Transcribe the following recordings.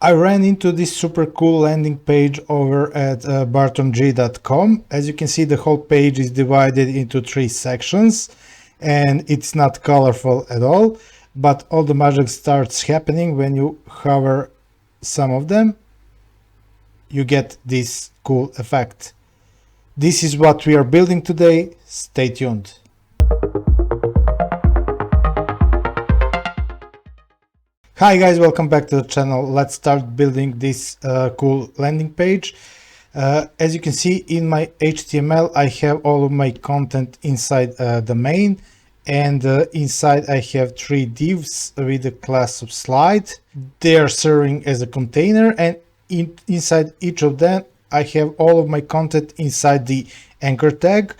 I ran into this super cool landing page over at bartong.com. As you can see, the whole page is divided into 3 sections and it's not colorful at all, but all the magic starts happening when you hover some of them. You get this cool effect. This is what we are building today. Stay tuned. Hi guys, welcome back to the channel. Let's start building this cool landing page. As you can see in my HTML, I have all of my content inside the main, and inside I have 3 divs with the class of slide. They are serving as a container, and inside each of them I have all of my content inside the anchor tag,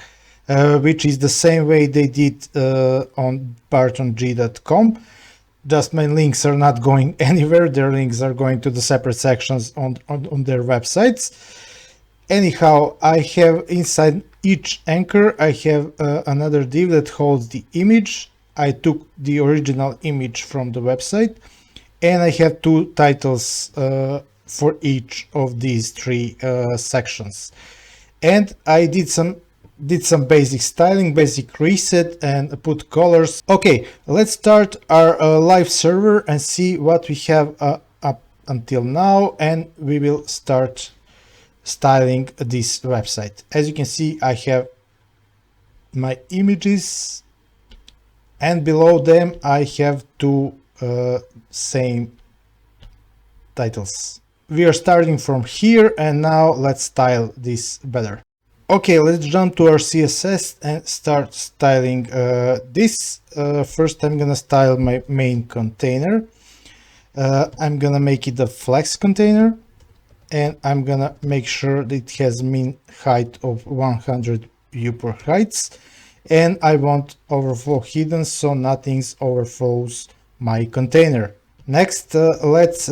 which is the same way they did on bartong.com. Just my links are not going anywhere. Their links are going to the separate sections on their websites. Anyhow, I have inside each anchor, I have another div that holds the image. I took the original image from the website, and I have 2 titles for each of these 3 sections. And I did some basic styling, basic reset, and put colors. Okay, let's start our live server and see what we have up until now, and we will start styling this website. As you can see, I have my images, and below them I have 2 same titles. We are starting from here, and now let's style this better. Okay, let's jump to our CSS and start styling this. First, I'm gonna style my main container. I'm gonna make it a flex container, and I'm gonna make sure that it has mean height of 100 viewport heights, and I want overflow hidden so nothing overflows my container. Next, let's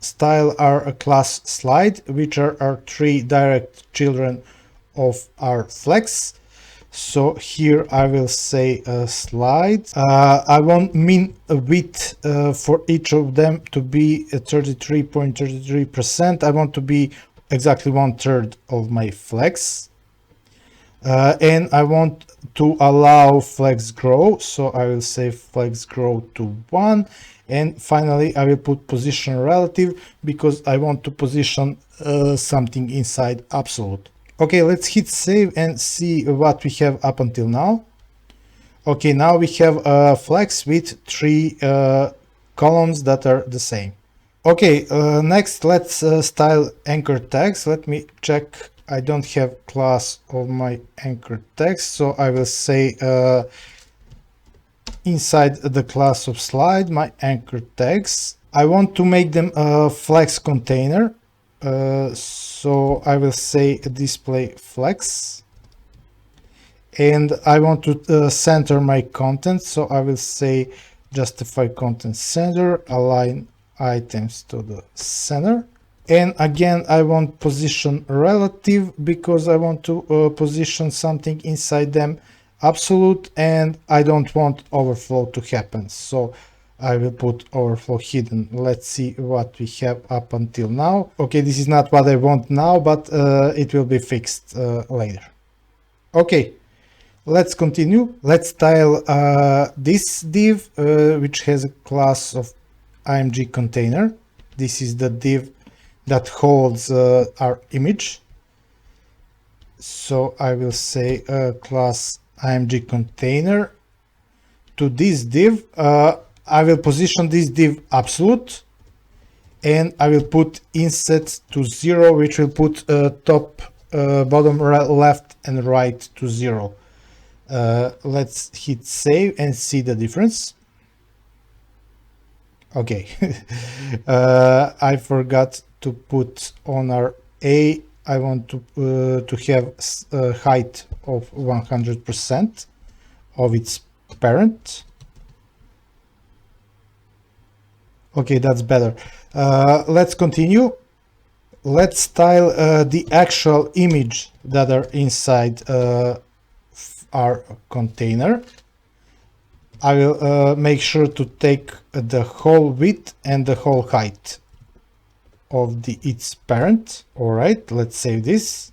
style our class slide, which are our 3 direct children of our flex. So here I will say slide. I want mean width for each of them to be 33.33%. I want to be exactly 1/3 of my flex. And I want to allow flex grow, so I will say flex grow to 1. And finally, I will put position relative because I want to position something inside absolute. Okay, let's hit save and see what we have up until now. Okay, now we have a flex with 3 columns that are the same. Okay, next let's style anchor tags. Let me check. I don't have class of my anchor tags, so I will say inside the class of slide, my anchor tags. I want to make them a flex container, so I will say display flex. And I want to center my content, so I will say justify content center, align items to the center. And again, I want position relative because I want to position something inside them absolute, and I don't want overflow to happen, so I will put overflow hidden. Let's see what we have up until now. Okay, this is not what I want now, but it will be fixed later. Okay, let's continue. Let's style this div, which has a class of img container. This is the div that holds our image. So I will say class img container. To this div, I will position this div absolute, and I will put inset to 0, which will put top, bottom, left, and right to 0. Let's hit save and see the difference. Okay, I forgot to put on our A. I want to have a height of 100% of its parent. Okay, that's better. Let's continue. Let's style the actual image that are inside our container. I will make sure to take the whole width and the whole height of its parent. All right, let's save this.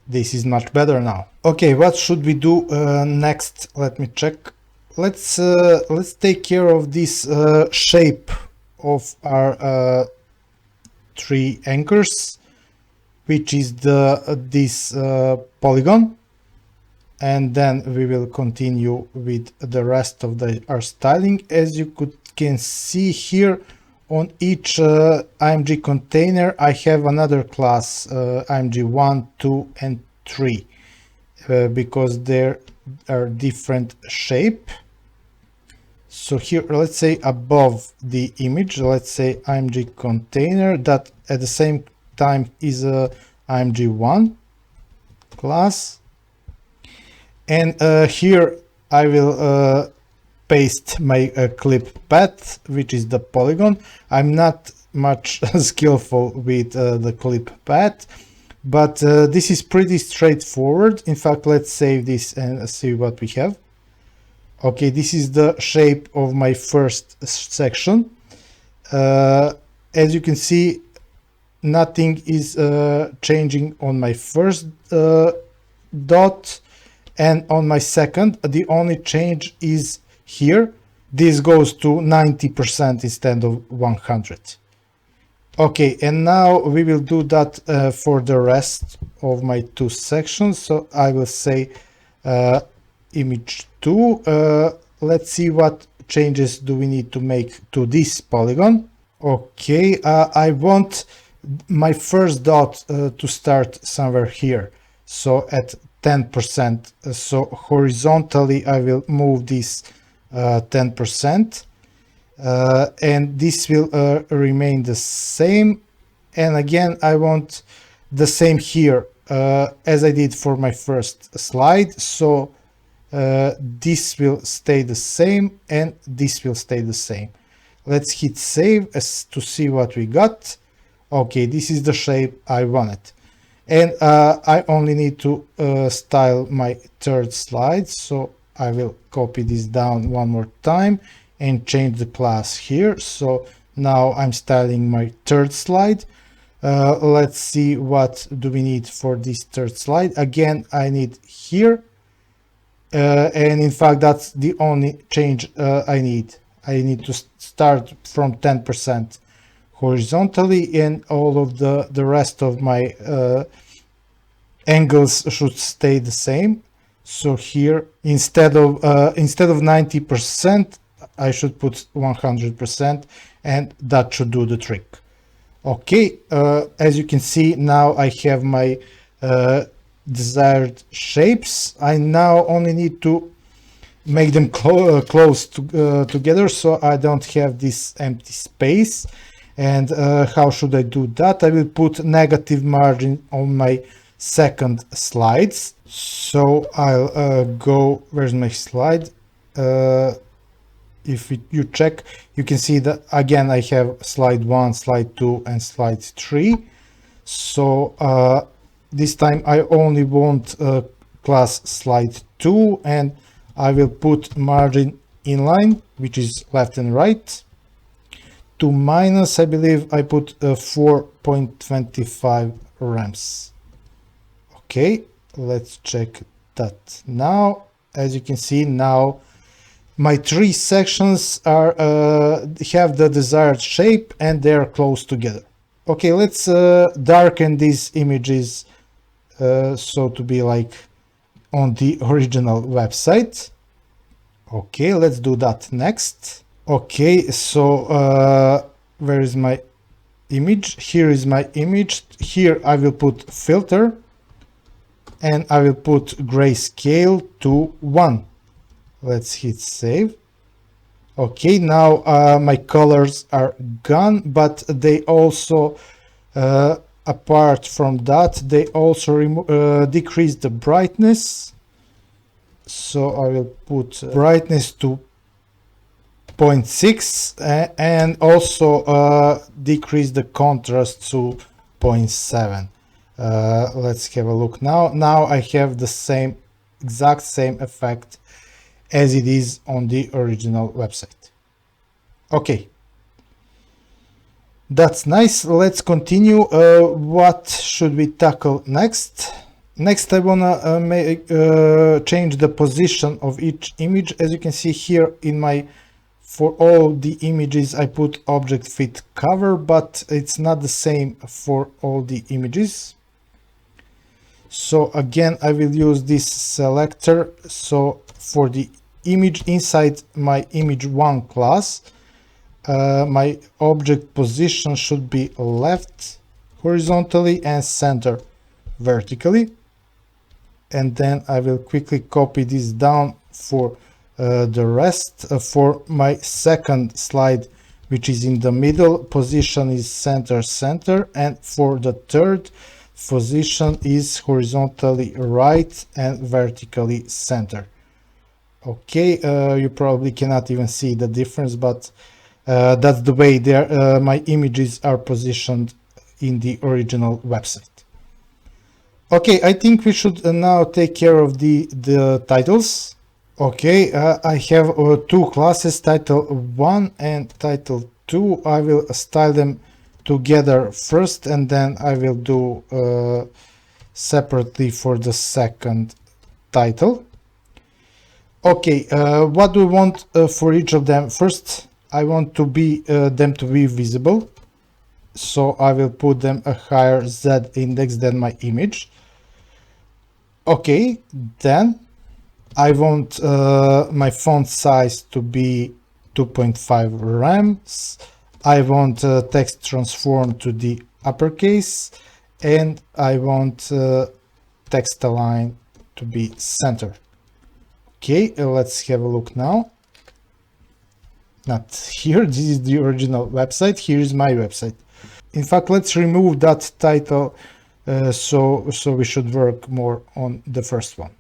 This is much better now. Okay, what should we do next? Let me check. Let's take care of this shape of our three anchors, which is this polygon, and then we will continue with the rest of our styling. As you can see here, on each IMG container I have another class, IMG 1, 2 and 3, because there are different shape. So here, let's say above the image, let's say IMG container, that at the same time is a IMG 1 class. And here I will paste my clip path, which is the polygon. I'm not much skillful with the clip path, but this is pretty straightforward. In fact, let's save this and see what we have. Okay, this is the shape of my first section. As you can see, nothing is changing on my first dot, and on my second, the only change is here. This goes to 90% instead of 100. Okay, and now we will do that for the rest of my two sections. So I will say image 2. Let's see what changes do we need to make to this polygon. Okay, I want my first dot to start somewhere here, so at 10%. So horizontally I will move this 10%, and this will remain the same. And again, I want the same here as I did for my first slide. So this will stay the same and this will stay the same. Let's hit save to see what we got. Okay, this is the shape I wanted. And I only need to style my third slide. So I will copy this down one more time and change the class here. So now I'm styling my third slide. Let's see what do we need for this third slide. Again, I need here. And in fact, that's the only change I need. I need to start from 10% horizontally, and all of the rest of my angles should stay the same. So here, instead of 90%, I should put 100%, and that should do the trick. Okay, as you can see, now I have my desired shapes. I now only need to make them close together, so I don't have this empty space. And how should I do that? I will put negative margin on my second slides. So I'll go, where's my slide? If you check, you can see that again I have slide 1, slide 2 and slide 3. So this time I only want class slide 2, and I will put margin inline, which is left and right, to minus, I believe I put 4.25 rems. Okay, let's check that now. As you can see, now my three sections are have the desired shape and they are close together. Okay, let's darken these images so to be like on the original website. Okay, let's do that next. Okay, so where is my image? Here is my image. Here I will put filter, and I will put grayscale to 1. Let's hit save. Okay, now my colors are gone, but they also apart from that, they also decrease the brightness. So I will put brightness to 0.6 and also decrease the contrast to 0.7. Let's have a look now. Now I have the same, exact same effect as it is on the original website. Okay. That's nice. Let's continue. What should we tackle next? Next, I wanna change the position of each image. As you can see here in my, for all the images, I put object fit cover, but it's not the same for all the images. So again, I will use this selector. So for the image inside my image1 class, my object position should be left horizontally and center vertically. And then I will quickly copy this down for the rest. For my second slide, which is in the middle, position is center center, and for the third position is horizontally right and vertically center. Okay, you probably cannot even see the difference, but that's the way my images are positioned in the original website. Okay, I think we should now take care of the titles. Okay, I have two classes, title 1 and title 2. I will style them together first, and then I will do separately for the second title. Okay, what do we want for each of them? First, I want them to be visible, so I will put them a higher Z index than my image. Okay, then I want my font size to be 2.5 rems. I want text transform to the uppercase, and I want text align to be center. Okay, let's have a look now. Not here, this is the original website. Here is my website. In fact, let's remove that title. So we should work more on the first one.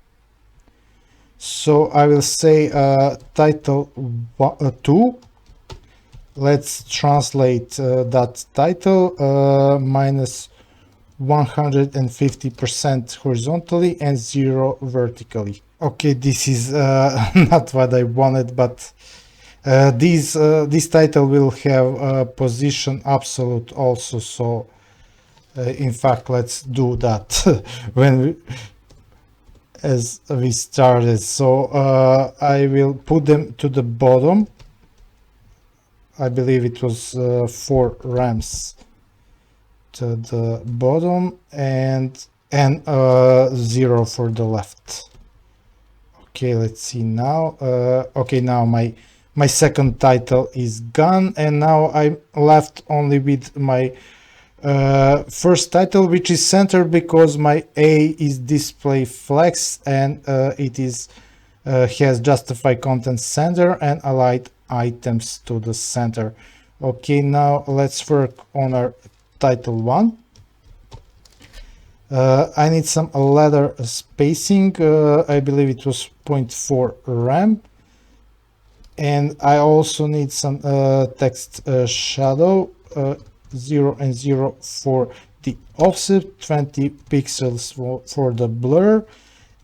So I will say title 2. Let's translate that title minus 150% horizontally and 0 vertically. Okay, this is not what I wanted, but this title will have position absolute also. So in fact, let's do that as we started. So I will put them to the bottom. I believe it was 4 rems to the bottom, and 0 for the left. Okay, let's see now. Okay, now my second title is gone, and now I'm left only with my first title, which is center because my A is display flex, and it is has justify content center and allied items to the center. Okay, now let's work on our title 1. I need some letter spacing. I believe it was 0.4 rem, and I also need some text shadow, 0 and 0 for the offset, 20 pixels for the blur,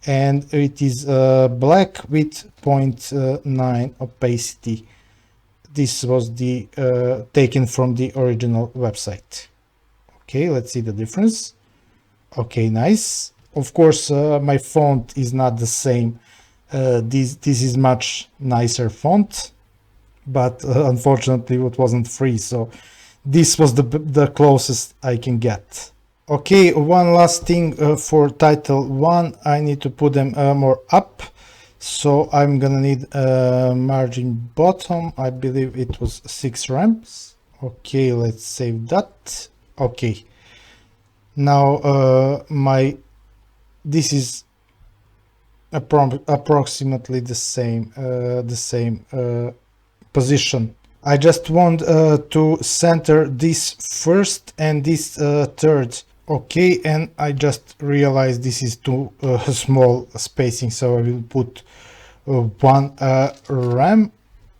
and it is black with 0.9 opacity. This was the taken from the original website. Okay, let's see the difference. Okay, nice. Of course, my font is not the same. This is much nicer font, but unfortunately it wasn't free, so this was the closest I can get. Okay, one last thing for title 1, I need to put them more up. So I'm gonna need margin bottom. I believe it was 6 rems. Okay, let's save that. Okay, now this is approximately the same position. I just want to center this first and this third. Okay, and I just realized this is too small spacing, so I will put 1 rem.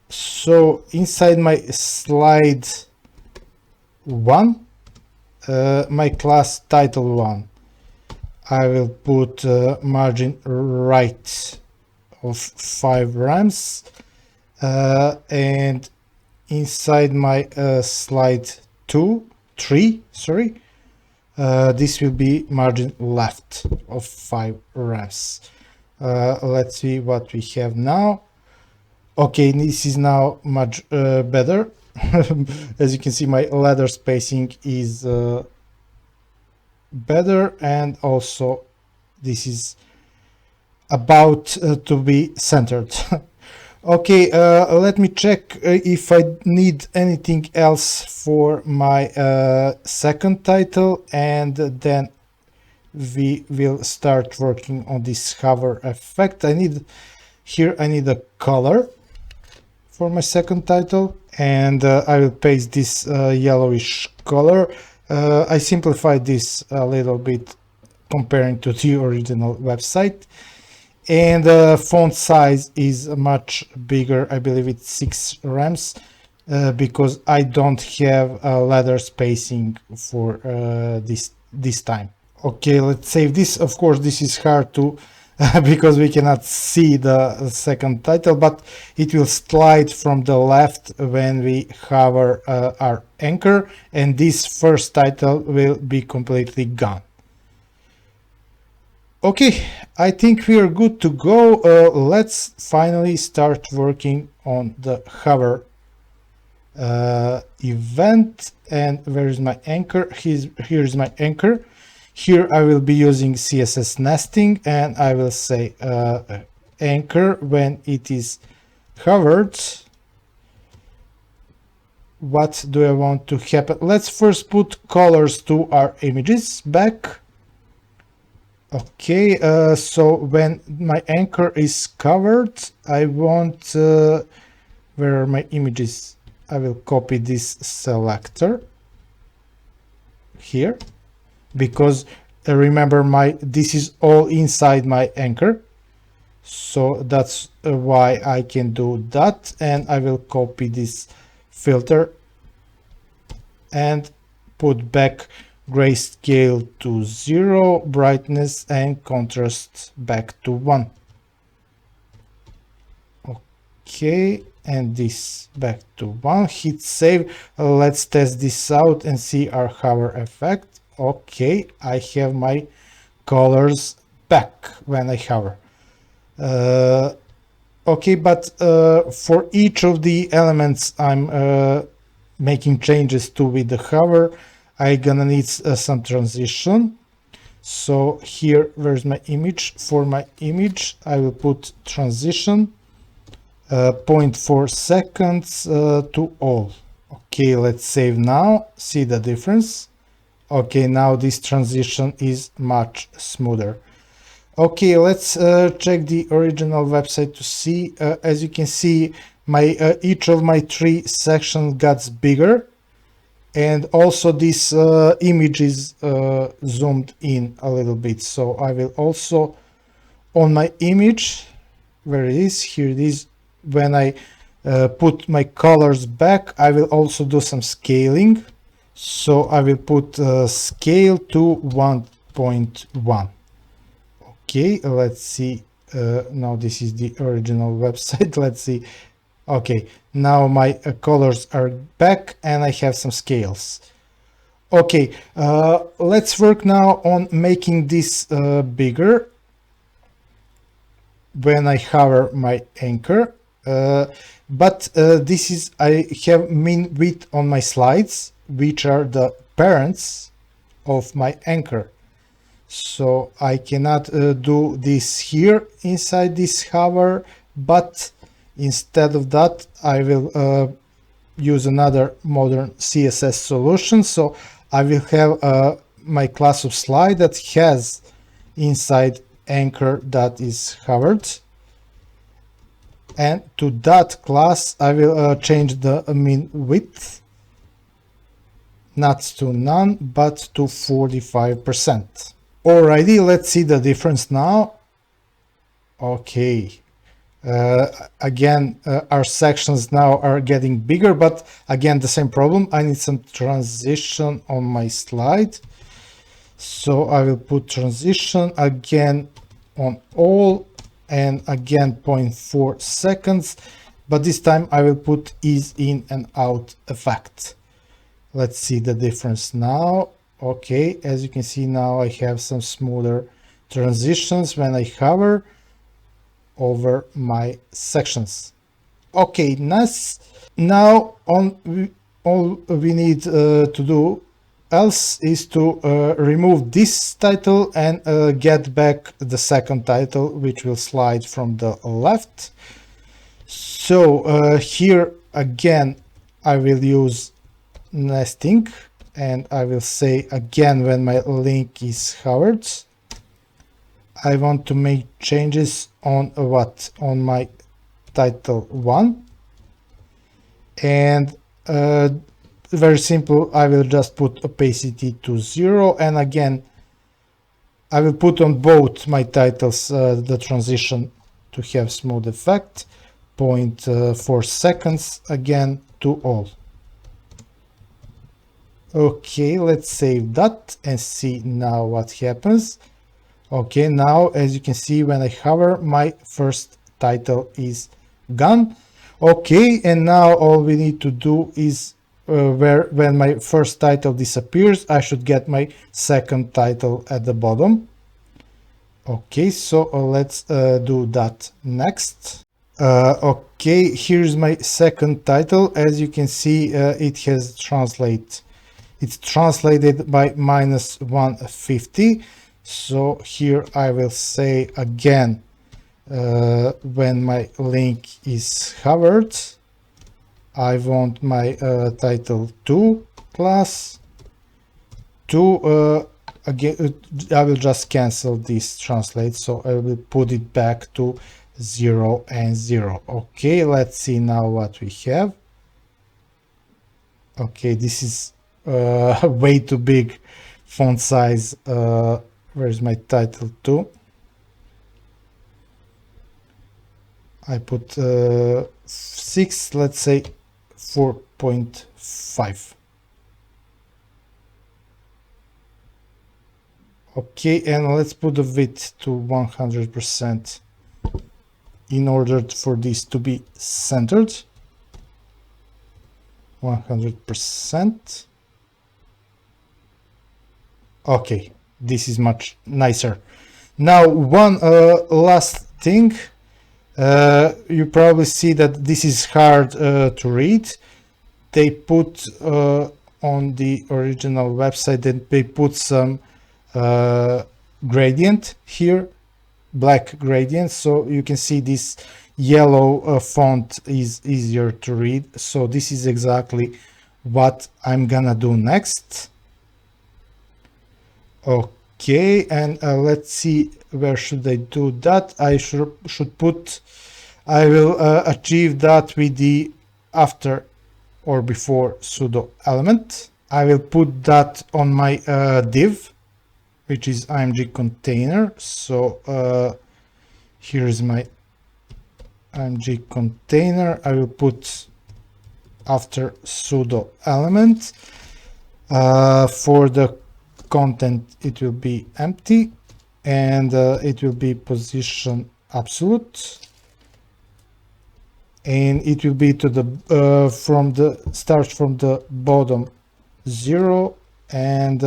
So inside my slide 1, my class title 1, I will put margin right of 5 rems, and inside my slide 2, 3, sorry. This will be margin left of 5 rems. Let's see what we have now. Okay, this is now much better. As you can see, my ladder spacing is better, and also this is about to be centered. Okay, let me check if I need anything else for my second title, and then we will start working on this hover effect. I need a color for my second title, and I will paste this yellowish color. I simplified this a little bit comparing to the original website, and font size is much bigger. I believe it's 6 rems because I don't have ladder spacing for this time. Okay, let's save this. Of course, this is hard to because we cannot see the second title, but it will slide from the left when we hover our anchor, and this first title will be completely gone. Okay, I think we are good to go. Let's finally start working on the hover event. And where is my anchor? Here's my anchor. Here I will be using CSS nesting, and I will say anchor when it is hovered. What do I want to happen? Let's first put colors to our images back. Okay, so when my anchor is covered, I want where are my images? I will copy this selector here, because remember this is all inside my anchor, so that's why I can do that. And I will copy this filter and put back grayscale to 0, brightness and contrast back to 1. Okay, and this back to 1. Hit save. Let's test this out and see our hover effect. Okay, I have my colors back when I hover. Okay, but for each of the elements I'm making changes to with the hover, I'm gonna need some transition. So here, where's my image? For my image, I will put transition 0.4 seconds to all. Okay, let's save now. See the difference. Okay, now this transition is much smoother. Okay, let's check the original website to see. As you can see, my each of my 3 sections got bigger, and also this image is zoomed in a little bit. So I will also, on my image, where it is, here it is, when I put my colors back, I will also do some scaling. So I will put scale to 1.1. Okay, let's see. Now this is the original website. Let's see. Okay, now my colors are back and I have some scales. Okay, let's work now on making this bigger when I hover my anchor. But this is, I have min width on my slides, which are the parents of my anchor. So I cannot do this here inside this hover, but instead of that, I will use another modern CSS solution. So I will have my class of slide that has inside anchor that is hovered. And to that class, I will change the min width, not to none, but to 45%. Alrighty, let's see the difference now. Okay. Again, our sections now are getting bigger, but again, the same problem. I need some transition on my slide. So I will put transition again on all, and again 0.4 seconds, but this time I will put ease in and out effect. Let's see the difference now. Okay, as you can see now I have some smoother transitions when I hover over my sections. Okay, nice. Now all we need to do else is to remove this title and get back the second title, which will slide from the left. So here again I will use nesting, and I will say again when my link is hovered I want to make changes on what? On my title 1, and very simple, I will just put opacity to 0, and again I will put on both my titles the transition to have smooth effect, 0.4 seconds again to all. Okay, let's save that and see now what happens. Okay, now as you can see when I hover my first title is gone. Okay, and now all we need to do is when my first title disappears I should get my second title at the bottom. Okay, so let's do that next. Okay, here's my second title. As you can see it has it's translated by -150. So here I will say again when my link is hovered I want my title 2 class to again I will just cancel this translate, so I will put it back to 0 and 0. Okay, let's see now what we have. Okay, this is way too big font size. Where's my title 2? I put 6, let's say 4.5. Okay, and let's put the width to 100% in order for this to be centered. 100%. Okay, this is much nicer. Now one last thing, you probably see that this is hard to read. They put on the original website that they put some gradient here, black gradient, so you can see this yellow font is easier to read. So this is exactly what I'm gonna do next. Okay, and let's see, where should I do that? I should put, I will achieve that with the after or before pseudo element. I will put that on my div, which is img container. So here is my img container. I will put after pseudo element. For the content it will be empty, and it will be position absolute, and it will be to the from the start from the bottom 0, and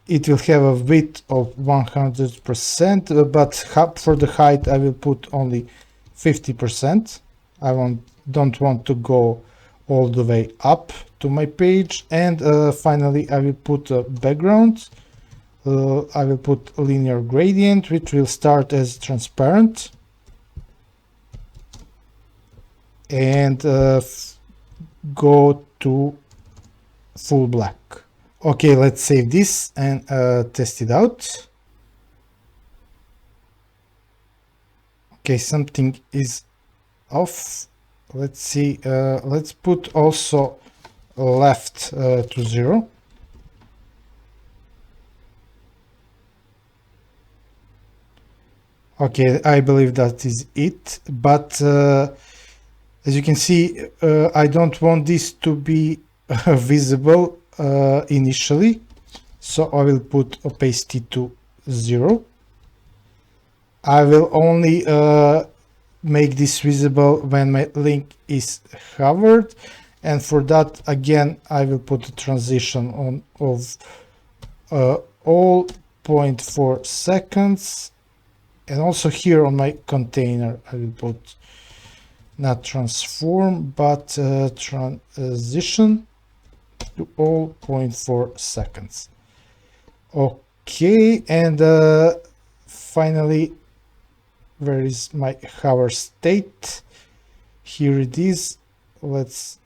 it will have a width of 100%, but for the height I will put only 50%. I don't want to go all the way up to my page. And finally I will put a background. I will put linear gradient, which will start as transparent and go to full black. Okay, let's save this and test it out. Okay, something is off. Let's see, let's put also left to 0. Okay, I believe that is it, but as you can see, I don't want this to be visible initially, so I will put opacity to 0. I will only make this visible when my link is hovered, And for that, again, I will put a transition on of all 0.4 seconds. And also here on my container, I will put not transform, but transition to all 0.4 seconds. Okay, and finally, where is my hover state? Here it is. Let's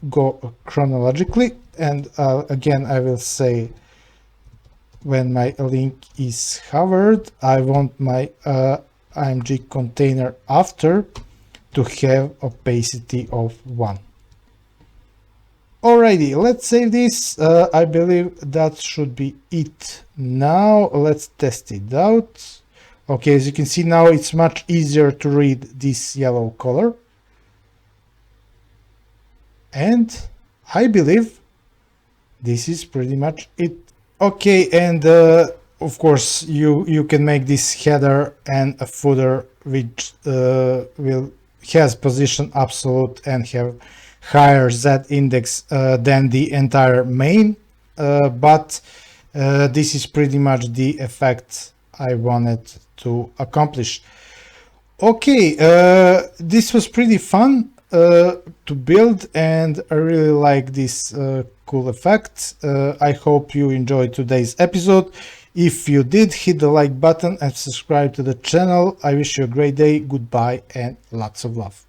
go chronologically, and again I will say when my link is hovered, I want my IMG container after to have opacity of 1. Alrighty, let's save this. I believe that should be it. Now let's test it out. Okay, as you can see now, it's much easier to read this yellow color. And I believe this is pretty much it. Okay, and of course you can make this header and a footer which has position absolute and have higher Z index than the entire main, but this is pretty much the effect I wanted to accomplish. Okay, this was pretty fun to build, and I really like this cool effect. I hope you enjoyed today's episode. If you did, hit the like button and subscribe to the channel. I wish you a great day, goodbye, and lots of love.